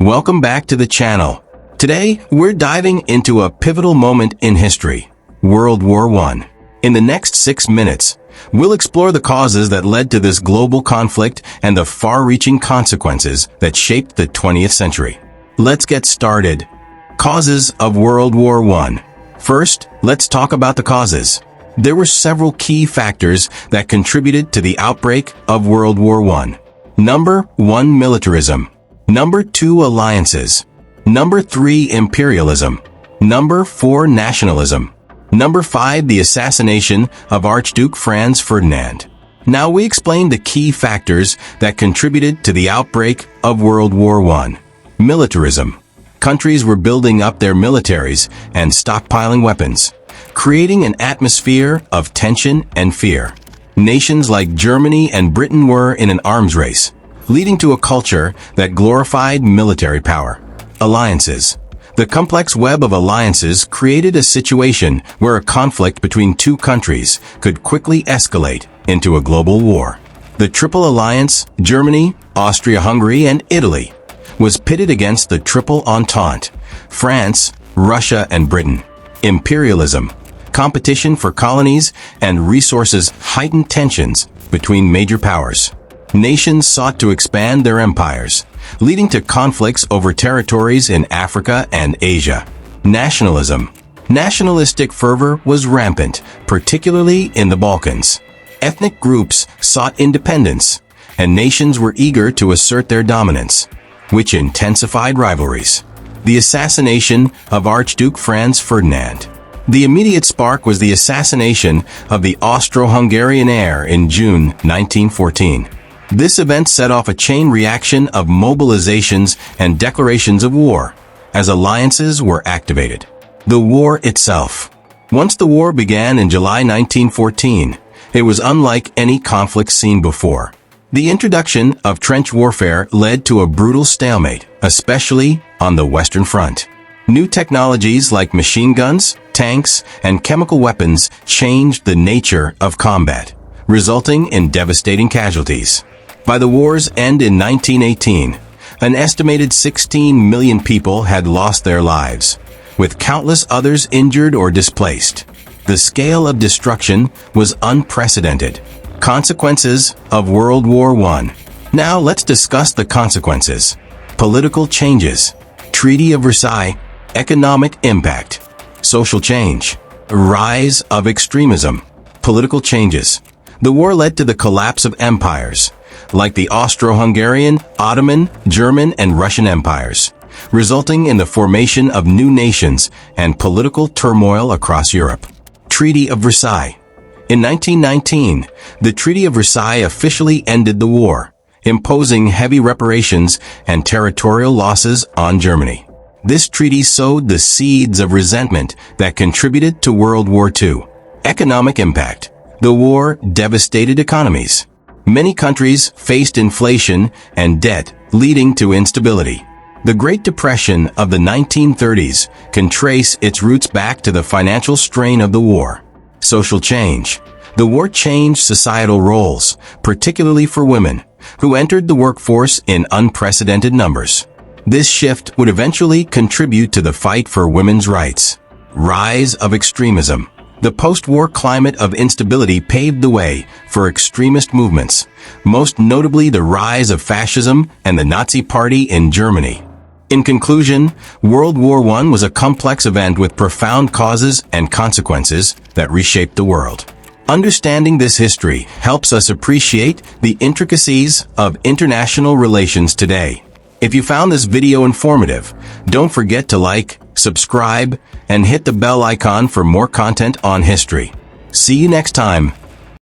Welcome back to the channel. Today, we're diving into a pivotal moment in history, World War I. In the next 6 minutes, we'll explore the causes that led to this global conflict and the far-reaching consequences that shaped the 20th century. Let's get started. Causes of World War I. First, let's talk about the causes. There were several key factors that contributed to the outbreak of World War I. Number 1, militarism. Number 2, alliances. Number 3, imperialism. Number 4, nationalism. Number 5, the assassination of Archduke Franz Ferdinand. Now we explain the key factors that contributed to the outbreak of World War I. Militarism. Countries were building up their militaries and stockpiling weapons, creating an atmosphere of tension and fear. Nations like Germany and Britain were in an arms race, leading to a culture that glorified military power. Alliances. The complex web of alliances created a situation where a conflict between two countries could quickly escalate into a global war. The Triple Alliance, Germany, Austria-Hungary, and Italy, was pitted against the Triple Entente, France, Russia, and Britain. Imperialism. Competition for colonies and resources heightened tensions between major powers. Nations sought to expand their empires, leading to conflicts over territories in Africa and Asia. Nationalism. Nationalistic fervor was rampant, particularly in the Balkans. Ethnic groups sought independence, and nations were eager to assert their dominance, which intensified rivalries. The assassination of Archduke Franz Ferdinand. The immediate spark was the assassination of the Austro-Hungarian heir in June 1914. This event set off a chain reaction of mobilizations and declarations of war, as alliances were activated. The war itself. Once the war began in July 1914, it was unlike any conflict seen before. The introduction of trench warfare led to a brutal stalemate, especially on the Western Front. New technologies like machine guns, tanks, and chemical weapons changed the nature of combat, resulting in devastating casualties. By the war's end in 1918, an estimated 16 million people had lost their lives, with countless others injured or displaced. The scale of destruction was unprecedented. Consequences of World War I. Now let's discuss the consequences. Political changes. Treaty of Versailles. Economic impact. Social change. Rise of extremism. Political changes. The war led to the collapse of empires, like the Austro-Hungarian, Ottoman, German, and Russian empires, resulting in the formation of new nations and political turmoil across Europe. Treaty of Versailles. In 1919, the Treaty of Versailles officially ended the war, imposing heavy reparations and territorial losses on Germany. This treaty sowed the seeds of resentment that contributed to World War II. Economic impact. The war devastated economies. Many countries faced inflation and debt, leading to instability. The Great Depression of the 1930s can trace its roots back to the financial strain of the war. Social change. The war changed societal roles, particularly for women, who entered the workforce in unprecedented numbers. This shift would eventually contribute to the fight for women's rights. Rise of extremism. The post-war climate of instability paved the way for extremist movements, most notably the rise of fascism and the Nazi Party in Germany. In conclusion, World War I was a complex event with profound causes and consequences that reshaped the world. Understanding this history helps us appreciate the intricacies of international relations today. If you found this video informative, don't forget to like, subscribe, and hit the bell icon for more content on history. See you next time.